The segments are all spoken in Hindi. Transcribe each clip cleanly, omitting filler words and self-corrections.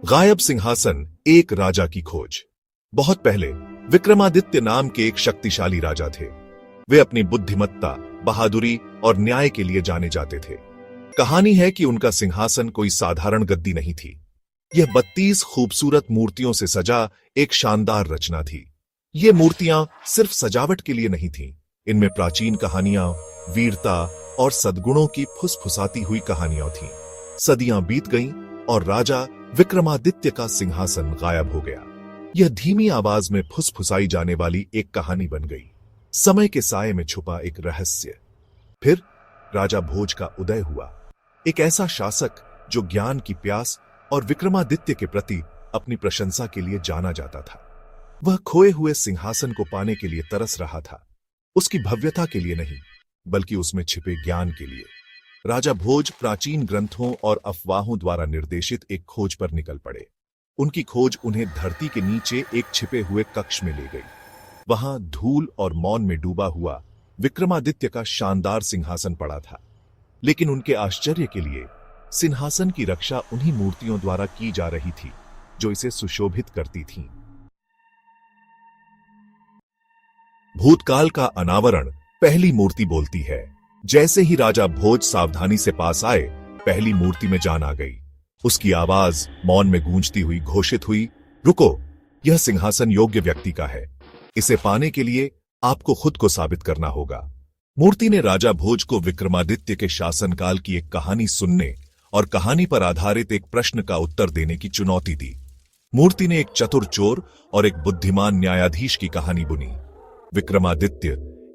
गायब सिंहासन, एक राजा की खोज। बहुत पहले विक्रमादित्य नाम के एक शक्तिशाली राजा थे। वे अपनी बुद्धिमत्ता, बहादुरी और न्याय के लिए जाने जाते थे। कहानी है कि उनका सिंहासन कोई साधारण गद्दी नहीं थी। यह 32 खूबसूरत मूर्तियों से सजा एक शानदार रचना थी। ये मूर्तियां सिर्फ सजावट के लिए नहीं थीं। इनमें प्राचीन कहानियां, वीरता और सद्गुणों की फुसफुसाती हुई कहानियां थीं। सदियां बीत गईं और राजा विक्रमादित्य का सिंहासन गायब हो गया। यह धीमी आवाज में फुसफुसाई जाने वाली एक कहानी बन गई, समय के साये में छुपा एक रहस्य। फिर राजा भोज का उदय हुआ, एक ऐसा शासक जो ज्ञान की प्यास और विक्रमादित्य के प्रति अपनी प्रशंसा के लिए जाना जाता था। वह खोए हुए सिंहासन को पाने के लिए तरस रहा था, उसकी भव्यता के लिए नहीं, बल्कि उसमें छिपे ज्ञान के लिए। राजा भोज प्राचीन ग्रंथों और अफवाहों द्वारा निर्देशित एक खोज पर निकल पड़े। उनकी खोज उन्हें धरती के नीचे एक छिपे हुए कक्ष में ले गई। वहां धूल और मौन में डूबा हुआ विक्रमादित्य का शानदार सिंहासन पड़ा था, लेकिन उनके आश्चर्य के लिए सिंहासन की रक्षा उन्हीं मूर्तियों द्वारा की जा रही थी जो इसे सुशोभित करती थीं। भूतकाल का अनावरण। पहली मूर्ति बोलती है। जैसे ही राजा भोज सावधानी से पास आए, पहली मूर्ति में जान आ गई। उसकी आवाज मौन में गूंजती हुई घोषित हुई, रुको, यह सिंहासन योग्य व्यक्ति का है। इसे पाने के लिए आपको खुद को साबित करना होगा। मूर्ति ने राजा भोज को विक्रमादित्य के शासनकाल की एक कहानी सुनने और कहानी पर आधारित एक प्रश्न का उत्तर देने की चुनौती दी। मूर्ति ने एक चतुर चोर और एक बुद्धिमान न्यायाधीश की कहानी बुनी। विक्रमादित्य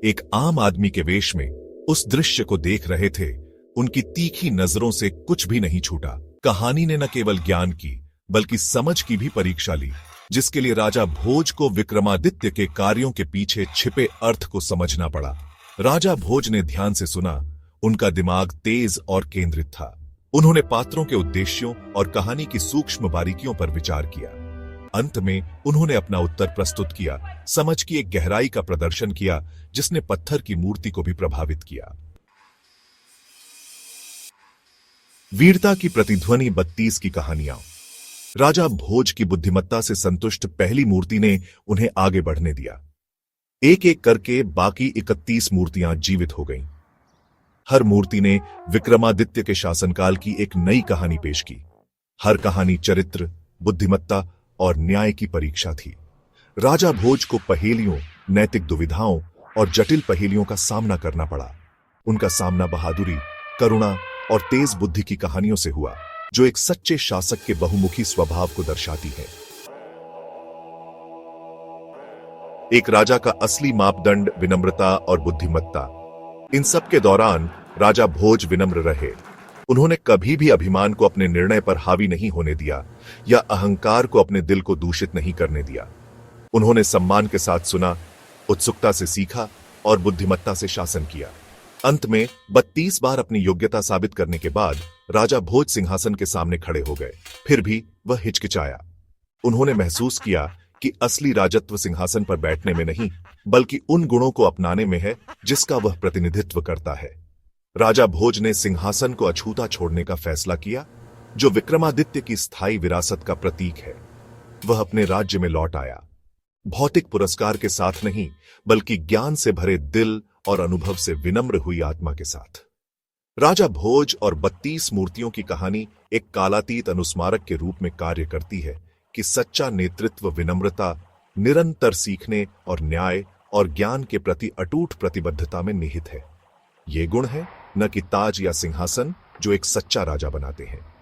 एक आम आदमी के वेश में उस दृश्य को देख रहे थे। उनकी तीखी नजरों से कुछ भी नहीं छूटा। कहानी ने न केवल ज्ञान की, बल्कि समझ की भी परीक्षा ली, जिसके लिए राजा भोज को विक्रमादित्य के कार्यों के पीछे छिपे अर्थ को समझना पड़ा। राजा भोज ने ध्यान से सुना। उनका दिमाग तेज और केंद्रित था। उन्होंने पात्रों के उद्देश्यों और कहानी की सूक्ष्म बारीकियों पर विचार किया। अंत में उन्होंने अपना उत्तर प्रस्तुत किया, समझ की एक गहराई का प्रदर्शन किया जिसने पत्थर की मूर्ति को भी प्रभावित किया। वीरता की प्रतिध्वनि 32 की कहानियां। राजा भोज की बुद्धिमत्ता से संतुष्ट पहली मूर्ति ने उन्हें आगे बढ़ने दिया। एक एक करके बाकी 31 मूर्तियां जीवित हो गईं। हर मूर्ति ने विक्रमादित्य के शासनकाल की एक नई कहानी पेश की। हर कहानी चरित्र, बुद्धिमत्ता और न्याय की परीक्षा थी। राजा भोज को पहेलियों, नैतिक दुविधाओं और जटिल पहेलियों का सामना करना पड़ा। उनका सामना बहादुरी, करुणा और तेज बुद्धि की कहानियों से हुआ, जो एक सच्चे शासक के बहुमुखी स्वभाव को दर्शाती है। एक राजा का असली मापदंड विनम्रता और बुद्धिमत्ता। इन सब के दौरान राजा भोज विनम्र रहे। उन्होंने कभी भी अभिमान को अपने निर्णय पर हावी नहीं होने दिया या अहंकार को अपने दिल को दूषित नहीं करने दिया। उन्होंने सम्मान के साथ सुना, उत्सुकता से सीखा और बुद्धिमत्ता से शासन किया। अंत में 32 बार अपनी योग्यता साबित करने के बाद राजा भोज सिंहासन के सामने खड़े हो गए। फिर भी वह हिचकिचाया। उन्होंने महसूस किया कि असली राजत्व सिंहासन पर बैठने में नहीं, बल्कि उन गुणों को अपनाने में है जिसका वह प्रतिनिधित्व करता है। राजा भोज ने सिंहासन को अछूता छोड़ने का फैसला किया, जो विक्रमादित्य की स्थायी विरासत का प्रतीक है। वह अपने राज्य में लौट आया, भौतिक पुरस्कार के साथ नहीं, बल्कि ज्ञान से भरे दिल और अनुभव से विनम्र हुई आत्मा के साथ। राजा भोज और 32 मूर्तियों की कहानी एक कालातीत अनुस्मारक के रूप में कार्य करती है कि सच्चा नेतृत्व विनम्रता, निरंतर सीखने और न्याय और ज्ञान के प्रति अटूट प्रतिबद्धता में निहित है। ये गुण है न कि ताज या सिंहासन जो एक सच्चा राजा बनाते हैं।